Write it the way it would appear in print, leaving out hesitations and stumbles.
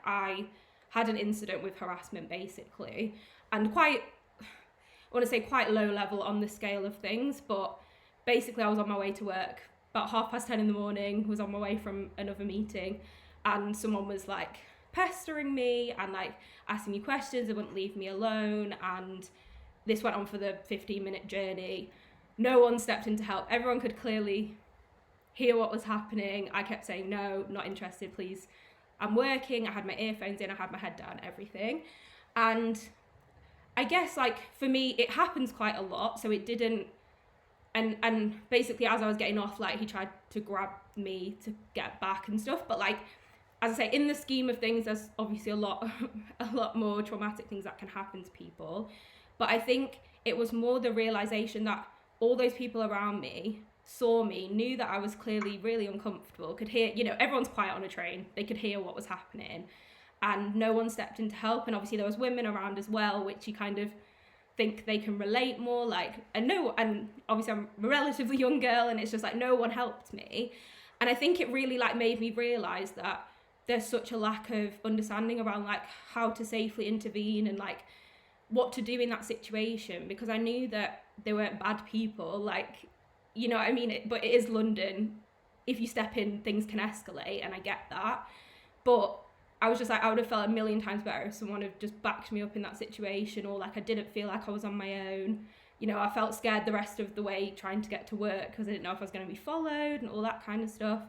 I had an incident with harassment basically, and quite low level on the scale of things, but basically I was on my way to work about 10:30 in the morning, was on my way from another meeting, and someone was like pestering me and like asking me questions. They wouldn't leave me alone, and this went on for the 15-minute journey. No one stepped in to help. Everyone could clearly hear what was happening. I kept saying, no, not interested, please. I'm working. I had my earphones in, I had my head down, everything. And I guess like for me, it happens quite a lot. So it didn't, and basically as I was getting off, like he tried to grab me to get back and stuff. But like, as I say, in the scheme of things, there's obviously a lot more traumatic things that can happen to people. But I think it was more the realization that all those people around me saw me, knew that I was clearly really uncomfortable, could hear, everyone's quiet on a train, they could hear what was happening, and no one stepped in to help. And obviously there was women around as well, which you kind of think they can relate more, like, and obviously I'm a relatively young girl, and it's just like no one helped me. And I think it really like made me realize that there's such a lack of understanding around like how to safely intervene and like what to do in that situation, because I knew that they weren't bad people, like, you know what I mean? But it is London. If you step in, things can escalate, and I get that. But I was just like, I would have felt a million times better if someone had just backed me up in that situation, or like I didn't feel like I was on my own. I felt scared the rest of the way trying to get to work because I didn't know if I was going to be followed and all that kind of stuff.